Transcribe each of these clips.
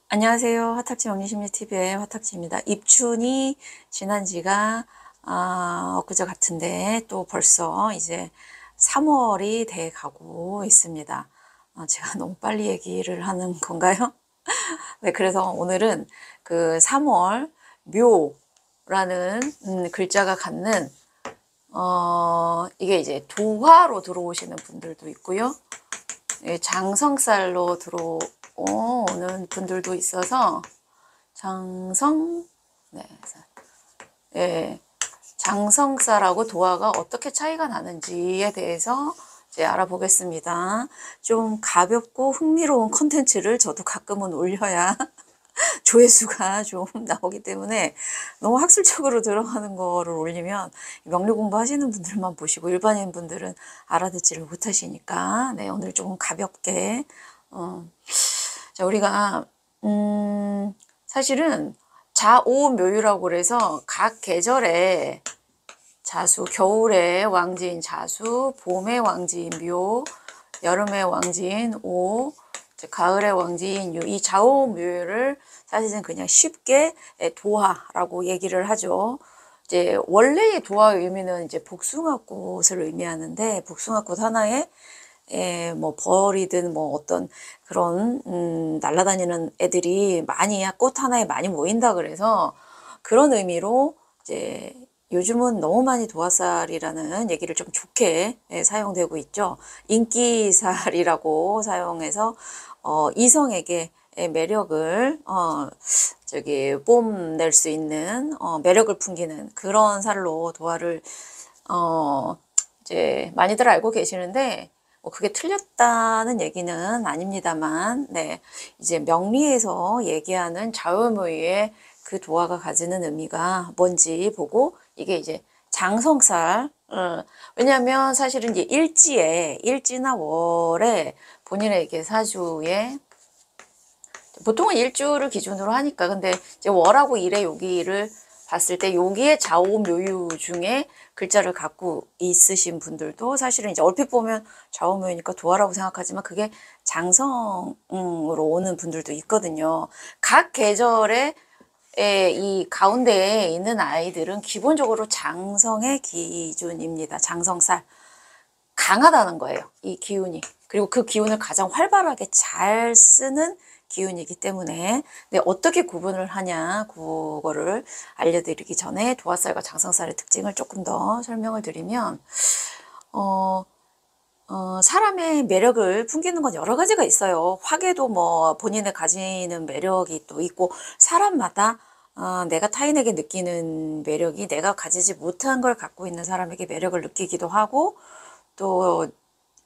안녕하세요. 화탁지 명리심리TV의 화탁지입니다. 입춘이 지난 지가 엊그제 같은데 또 벌써 이제 3월이 돼 가고 있습니다. 제가 너무 빨리 얘기를 하는 건가요? 네, 그래서 오늘은 그 3월 묘라는 글자가 갖는 이게 이제 도화로 들어오시는 분들도 있고요. 장성살로 들어오는 분들도 있어서 장성살하고 도화가 어떻게 차이가 나는지에 대해서 이제 알아보겠습니다. 좀 가볍고 흥미로운 컨텐츠를 저도 가끔은 올려야 조회수가 좀 나오기 때문에 너무 학술적으로 들어가는 거를 올리면 명리 공부하시는 분들만 보시고 일반인 분들은 알아듣지를 못하시니까 네, 오늘 조금 가볍게 자, 우리가 사실은 자오묘유라고 그래서 각 계절에 자수, 겨울의 왕지인 자수, 봄의 왕지인 묘, 여름의 왕지인 오, 가을의 왕지인 유, 이 자오묘유를 사실은 그냥 쉽게 도화라고 얘기를 하죠. 이제 원래의 도화의 의미는 이제 복숭아꽃을 의미하는데 복숭아꽃 하나에 뭐 벌이든 뭐 어떤 그런 날아다니는 애들이 많이 꽃 하나에 많이 모인다 그래서 그런 의미로 이제 요즘은 너무 많이 도화살이라는 얘기를 좀 좋게 사용되고 있죠. 인기살이라고 사용해서 이성에게 매력을 뽐낼 수 있는 매력을 풍기는 그런 살로 도화를 이제 많이들 알고 계시는데 뭐 그게 틀렸다는 얘기는 아닙니다만, 네, 이제 명리에서 얘기하는 자오묘유의 그 도화가 가지는 의미가 뭔지 보고 이게 이제 장성살, 왜냐하면 사실은 이제 일지나 월에 본인의 이게 사주에 보통은 일주를 기준으로 하니까 근데 이제 월하고 일의 여기를 봤을 때 여기에 자오묘유 중에 글자를 갖고 있으신 분들도 사실은 이제 얼핏 보면 자오묘유니까 도화라고 생각하지만 그게 장성으로 오는 분들도 있거든요. 각 계절에 이 가운데에 있는 아이들은 기본적으로 장성의 기준입니다. 장성살. 강하다는 거예요. 이 기운이. 그리고 그 기운을 가장 활발하게 잘 쓰는 기운이기 때문에 네, 어떻게 구분을 하냐 그거를 알려드리기 전에 도화살과 장성살의 특징을 조금 더 설명을 드리면 사람의 매력을 풍기는 건 여러 가지가 있어요. 화계도 뭐 본인의 가지는 매력이 또 있고 사람마다 내가 타인에게 느끼는 매력이 내가 가지지 못한 걸 갖고 있는 사람에게 매력을 느끼기도 하고 또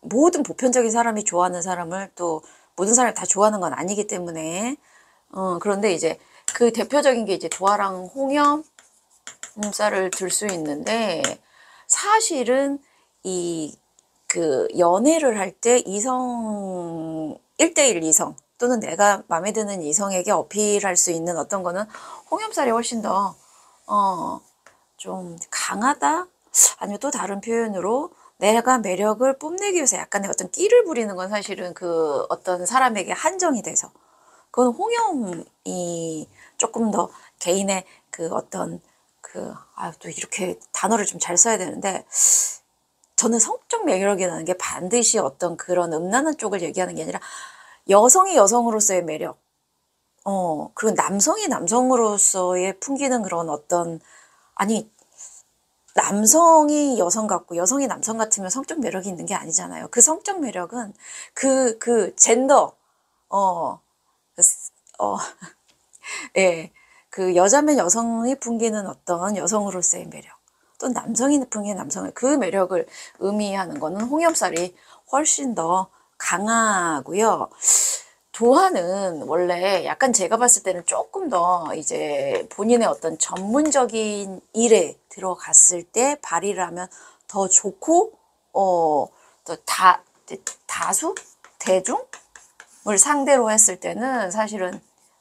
모든 보편적인 사람이 좋아하는 사람을 또 모든 사람이 다 좋아하는 건 아니기 때문에 그런데 이제 그 대표적인 게 이제 도화랑 홍염살을 들 수 있는데 사실은 이 그 연애를 할 때 이성 1대1 이성 또는 내가 마음에 드는 이성에게 어필할 수 있는 어떤 거는 홍염살이 훨씬 더 좀 강하다? 아니면 또 다른 표현으로 내가 매력을 뽐내기 위해서 약간의 어떤 끼를 부리는 건 사실은 그 어떤 사람에게 한정이 돼서 그건 홍염이 조금 더 개인의 그 어떤 또 이렇게 단어를 좀 잘 써야 되는데 저는 성적 매력이라는 게 반드시 어떤 그런 음란한 쪽을 얘기하는 게 아니라 여성이 여성으로서의 매력 그리고 남성이 남성으로서의 풍기는 그런 어떤 아니 남성이 여성 같고 여성이 남성 같으면 성적 매력이 있는 게 아니잖아요. 그 성적 매력은 그 젠더 예, 그 여자면 여성이 풍기는 어떤 여성으로서의 매력 또 남성이 풍기는 남성의 그 매력을 의미하는 거는 홍염살이 훨씬 더 강하고요. 도화는 원래 약간 제가 봤을 때는 조금 더 이제 본인의 어떤 전문적인 일에 들어갔을 때 발휘를 하면 더 좋고 또 다수 대중을 상대로 했을 때는 사실은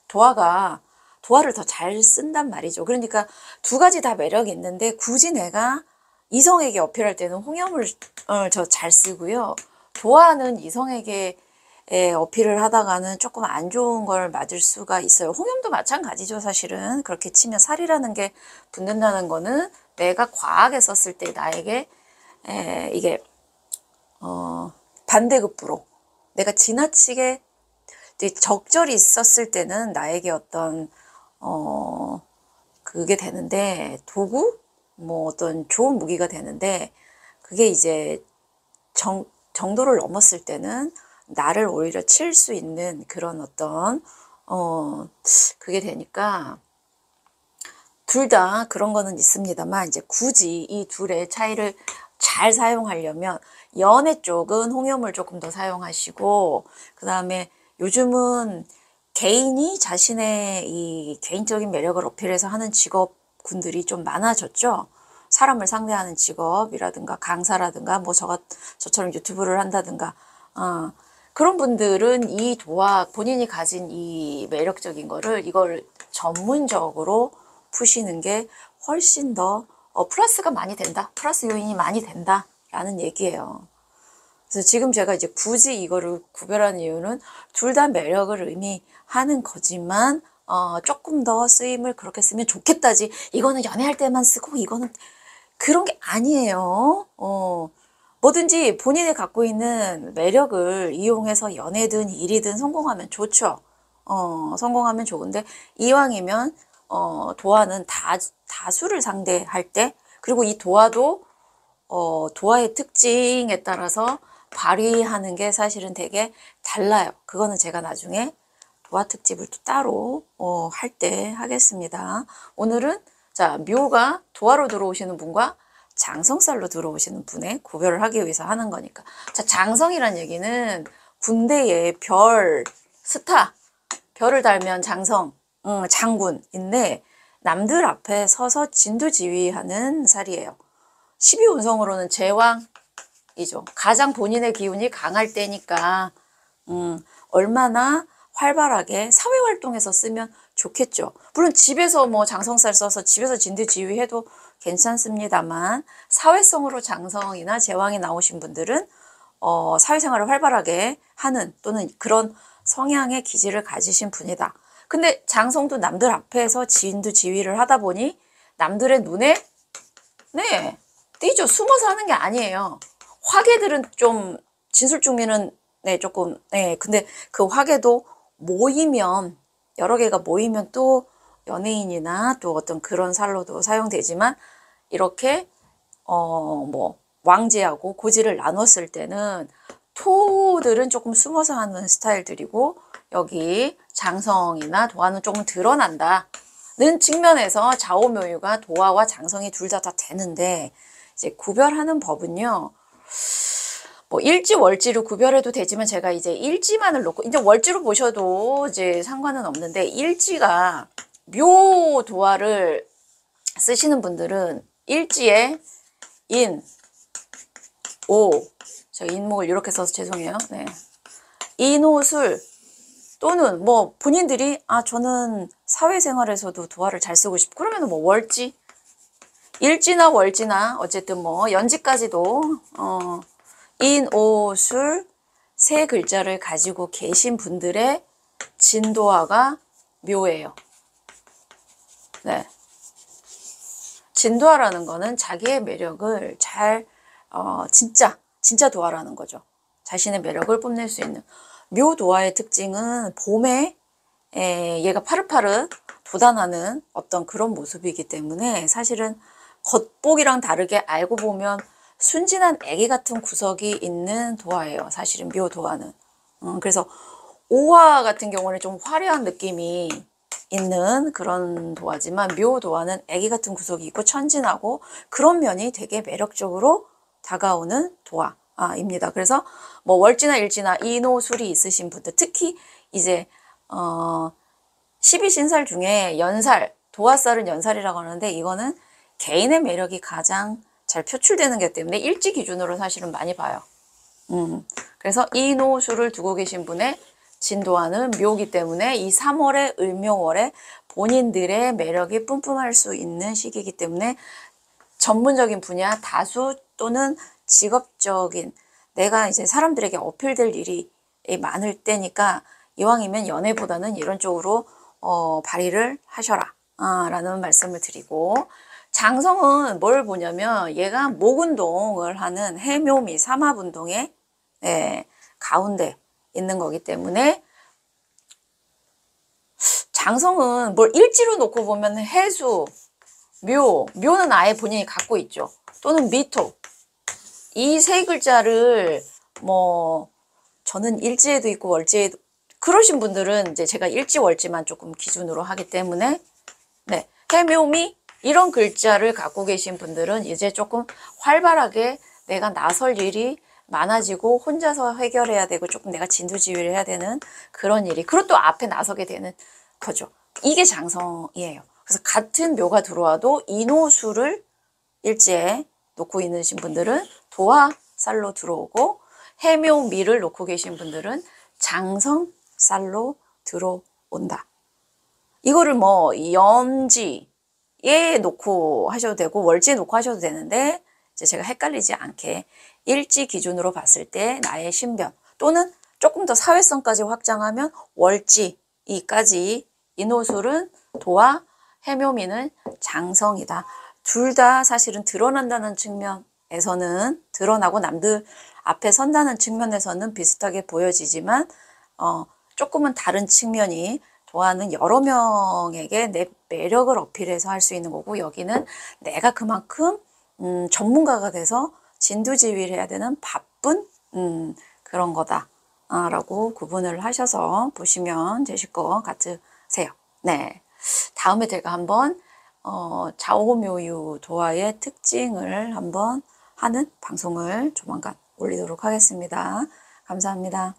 도화를 더 잘 쓴단 말이죠. 그러니까 두 가지 다 매력이 있는데 굳이 내가 이성에게 어필할 때는 홍염을 저 잘 쓰고요. 좋아하는 이성에게 어필을 하다가는 조금 안 좋은 걸 맞을 수가 있어요. 홍염도 마찬가지죠. 사실은 그렇게 치면 살이라는 게 붙는다는 거는 내가 과하게 썼을 때 나에게 이게 반대급부로 내가 지나치게 적절히 썼을 때는 나에게 어떤 그게 되는데 도구 뭐 어떤 좋은 무기가 되는데 그게 이제 정도를 넘었을 때는 나를 오히려 칠 수 있는 그런 어떤 그게 되니까 둘 다 그런 거는 있습니다만 이제 굳이 이 둘의 차이를 잘 사용하려면 연애 쪽은 홍염을 조금 더 사용하시고 그 다음에 요즘은 개인이 자신의 이 개인적인 매력을 어필해서 하는 직업군들이 좀 많아졌죠. 사람을 상대하는 직업이라든가 강사라든가 뭐 저처럼 유튜브를 한다든가 그런 분들은 이 도화 본인이 가진 이 매력적인 거를 이걸 전문적으로 푸시는 게 훨씬 더 플러스가 많이 된다. 플러스 요인이 많이 된다. 라는 얘기예요. 그래서 지금 제가 이제 굳이 이거를 구별하는 이유는 둘 다 매력을 의미하는 거지만 조금 더 쓰임을 그렇게 쓰면 좋겠다지. 이거는 연애할 때만 쓰고 이거는 그런 게 아니에요. 뭐든지 본인이 갖고 있는 매력을 이용해서 연애든 일이든 성공하면 좋죠. 성공하면 좋은데 이왕이면 도화는 다수를 상대할 때 그리고 이 도화도 도화의 특징에 따라서 발휘하는 게 사실은 되게 달라요. 그거는 제가 나중에 도화 특집을 또 따로 할 때 하겠습니다. 오늘은 자 묘가 도화로 들어오시는 분과 장성살로 들어오시는 분의 구별을 하기 위해서 하는 거니까. 자 장성이란 얘기는 군대의 별, 스타, 별을 달면 장성, 장군인데 남들 앞에 서서 진두지휘하는 살이에요. 12운성으로는 제왕이죠. 가장 본인의 기운이 강할 때니까 얼마나 활발하게 사회활동에서 쓰면 좋겠죠. 물론 집에서 뭐 장성살 써서 집에서 진두지휘해도 괜찮습니다만 사회성으로 장성이나 제왕이 나오신 분들은 사회생활을 활발하게 하는 또는 그런 성향의 기질을 가지신 분이다. 근데 장성도 남들 앞에서 진두지휘를 하다 보니 남들의 눈에 네 띄죠. 숨어서 하는 게 아니에요. 화개들은 좀 진술중매는 네 조금 네 근데 그 화개도 모이면 여러 개가 모이면 또 연예인이나 또 어떤 그런 살로도 사용되지만 이렇게 뭐 왕지하고 고지를 나눴을 때는 토들은 조금 숨어서 하는 스타일들이고 여기 장성이나 도화는 조금 드러난다는 측면에서 좌오묘유가 도화와 장성이 둘 다 되는데 이제 구별하는 법은요. 뭐 일지 월지로 구별해도 되지만 제가 이제 일지만을 놓고 이제 월지로 보셔도 이제 상관은 없는데 일지가 묘 도화를 쓰시는 분들은 일지에 인, 오, 제가 인목을 이렇게 써서 죄송해요. 네. 인호술 또는 뭐 본인들이 저는 사회생활에서도 도화를 잘 쓰고 싶고 그러면 뭐 월지, 일지나 월지나 어쨌든 뭐 연지까지도 인오술 세 글자를 가지고 계신 분들의 진도화가 묘예요. 네. 진도화라는 거는 자기의 매력을 잘 진짜 도화라는 거죠. 자신의 매력을 뽐낼 수 있는 묘도화의 특징은 봄에 얘가 파릇파릇 돋아나는 어떤 그런 모습이기 때문에 사실은 겉보기랑 다르게 알고 보면 순진한 애기 같은 구석이 있는 도화예요. 사실은 묘도화는. 그래서 오화 같은 경우는 좀 화려한 느낌이 있는 그런 도화지만 묘도화는 애기 같은 구석이 있고 천진하고 그런 면이 되게 매력적으로 다가오는 도화입니다. 그래서 뭐 월지나 일지나 인호술이 있으신 분들 특히 이제 12신살 중에 연살, 도화살은 연살이라고 하는데 이거는 개인의 매력이 가장 잘 표출되는 게 때문에 일지 기준으로 사실은 많이 봐요. 그래서 인호술을 두고 계신 분의 진도화는 묘기 때문에 이 3월의 을묘월에 본인들의 매력이 뿜뿜할 수 있는 시기이기 때문에 전문적인 분야, 다수 또는 직업적인 내가 이제 사람들에게 어필될 일이 많을 때니까 이왕이면 연애보다는 이런 쪽으로 발휘를 하셔라 라는 말씀을 드리고, 장성은 뭘 보냐면 얘가 목운동을 하는 해묘미 삼합운동의 가운데 있는 거기 때문에 장성은 뭘 일지로 놓고 보면 해수, 묘는 아예 본인이 갖고 있죠. 또는 미토. 이 세 글자를 뭐 저는 일지에도 있고 월지에도, 그러신 분들은 이제 제가 일지 월지만 조금 기준으로 하기 때문에 네, 해묘미 이런 글자를 갖고 계신 분들은 이제 조금 활발하게 내가 나설 일이 많아지고 혼자서 해결해야 되고 조금 내가 진두지휘를 해야 되는 그런 일이, 그리고 또 앞에 나서게 되는 거죠. 이게 장성이에요. 그래서 같은 묘가 들어와도 인호수를 일지에 놓고 있으신 분들은 도화 쌀로 들어오고, 해묘미를 놓고 계신 분들은 장성 쌀로 들어온다. 이거를 뭐 염지에 놓고 하셔도 되고 월지에 놓고 하셔도 되는데, 이제 제가 헷갈리지 않게 일지 기준으로 봤을 때 나의 신변, 또는 조금 더 사회성까지 확장하면 월지까지 인호술은 도와, 해묘미는 장성이다. 둘 다 사실은 드러난다는 측면에서는, 드러나고 남들 앞에 선다는 측면에서는 비슷하게 보여지지만 조금은 다른 측면이, 도화는 여러 명에게 내 매력을 어필해서 할 수 있는 거고, 여기는 내가 그만큼 전문가가 돼서 진두지휘를 해야 되는 바쁜 그런 거다 라고 구분을 하셔서 보시면 되실 것 같으세요. 네, 다음에 제가 한번 좌오묘유 도화의 특징을 한번 하는 방송을 조만간 올리도록 하겠습니다. 감사합니다.